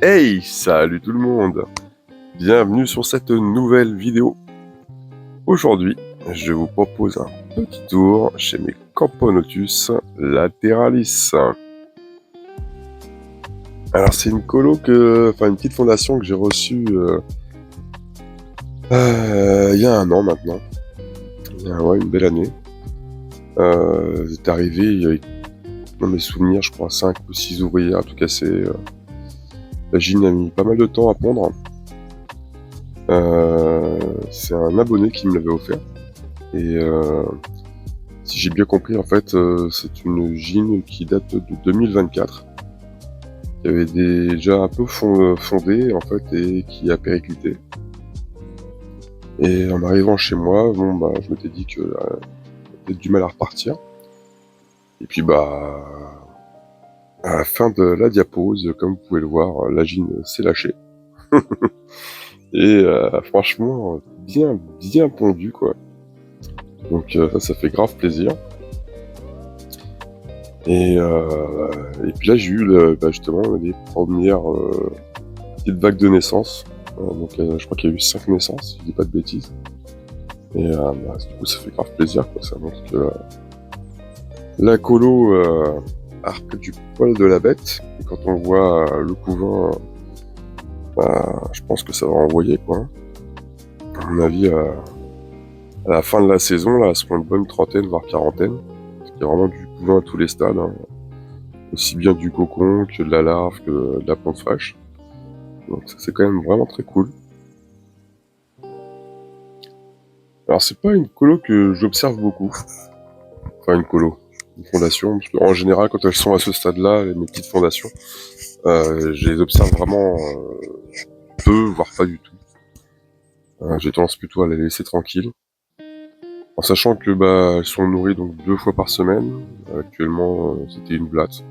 Hey, salut tout le monde! Bienvenue sur cette nouvelle vidéo. Aujourd'hui, je vous propose un petit tour chez mes Camponotus lateralis. Alors c'est une une petite fondation que j'ai reçue il y a un an maintenant. Une belle année. C'est arrivé avec, dans mes souvenirs, je crois 5 ou 6 ouvriers à tout casser. La gine a mis pas mal de temps à pondre. C'est un abonné qui me l'avait offert. Et si j'ai bien compris, en fait, c'est une gine qui date de 2024. Qui avait déjà un peu fondé, en fait, et qui a périclité. Et en arrivant chez moi, je m'étais dit que j'avais du mal à repartir. Et puis, à la fin de la diapose, comme vous pouvez le voir, la gine s'est lâchée. Et franchement, bien pondu, quoi. Donc ça fait grave plaisir. Et puis là, j'ai eu justement les premières petites vagues de naissance. Je crois qu'il y a eu 5 naissances, si je dis pas de bêtises. Et du coup, ça fait grave plaisir, quoi. Ça montre que la colo a repris du poil de la bête. Et quand on voit le couvain, je pense que ça va envoyer, quoi. À mon avis, à la fin de la saison, là, ce sera une bonne trentaine, voire quarantaine. Parce qu'il y a vraiment du couvain à tous les stades. Hein. Aussi bien du cocon que de la larve, que de la plante fraîche. Donc ça, c'est quand même vraiment très cool. Alors c'est pas une colo que j'observe beaucoup. Enfin une fondation. Parce qu'en général, quand elles sont à ce stade-là, mes petites fondations, je les observe vraiment peu, voire pas du tout. J'ai tendance plutôt à les laisser tranquilles. En sachant que elles sont nourries donc 2 fois par semaine. Actuellement, c'était une blatte.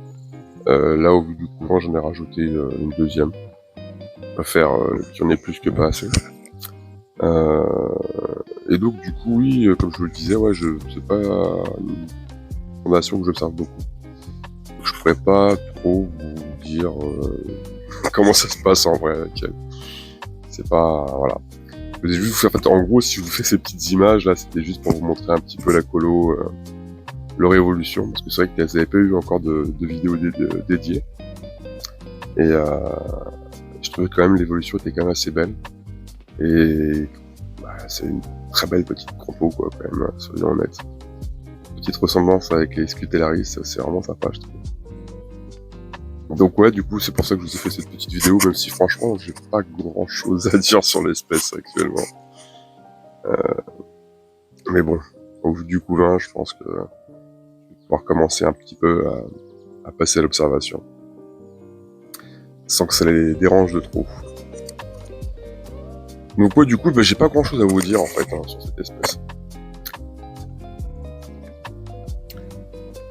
Là, au vu du courant, j'en ai rajouté une deuxième. Je préfère qu'il y en ait plus que pas assez. Et donc, du coup, oui, comme je vous le disais, c'est pas une fondation que j'observe beaucoup. Je pourrais pas trop vous dire comment ça se passe en vrai avec elle. C'est pas... Voilà. En fait, en gros, si je vous fais ces petites images, là, c'était juste pour vous montrer un petit peu la colo, leur évolution, parce que c'est vrai qu'elles n'avaient pas eu encore de vidéos dédiées. Et je trouvais quand même l'évolution était quand même assez belle. Et c'est une très belle petite compo, quoi, quand même, soyons honnêtes. Petite ressemblance avec les Scutellaris, c'est vraiment sympa, je trouve. Donc ouais, du coup, c'est pour ça que je vous ai fait cette petite vidéo, même si franchement, j'ai pas grand chose à dire sur l'espèce actuellement. Mais bon, au vu du couvain, je pense que je vais pouvoir commencer un petit peu à passer à l'observation. Sans que ça les dérange de trop. Donc ouais, du coup, j'ai pas grand chose à vous dire en fait sur cette espèce.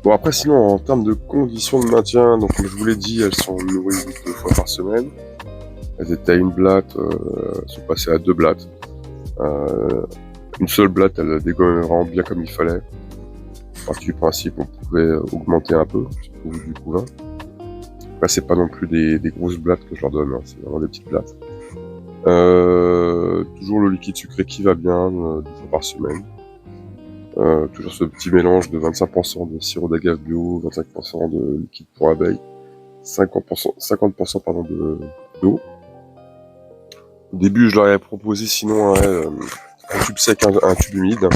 Bon, après, sinon, en termes de conditions de maintien, donc comme je vous l'ai dit, elles sont nourries 2 fois par semaine. Elles étaient à une blatte, elles sont passées à 2 blattes. Une seule blatte, elle dégomme vraiment bien comme il fallait. À partir du principe, on pouvait augmenter un peu, au bout du couvain. Après, c'est pas non plus des grosses blattes que je leur donne, hein, c'est vraiment des petites blattes. Toujours le liquide sucré qui va bien, 2 fois par semaine. Toujours ce petit mélange de 25% de sirop d'agave bio, 25% de liquide pour abeilles, 50% d'eau. Au début, je leur ai proposé sinon un tube sec, un tube humide.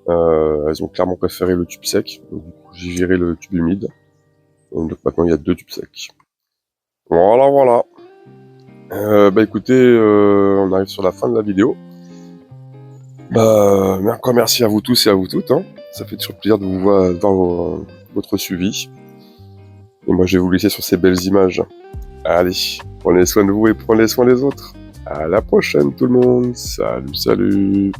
Elles ont clairement préféré le tube sec, donc du coup j'ai viré le tube humide. Donc maintenant il y a 2 tubes secs. Voilà. Écoutez, on arrive sur la fin de la vidéo. Encore merci à vous tous et à vous toutes. Hein. Ça fait toujours plaisir de vous voir dans votre suivi. Et moi, je vais vous laisser sur ces belles images. Allez, prenez soin de vous et prenez soin des autres. À la prochaine, tout le monde. Salut.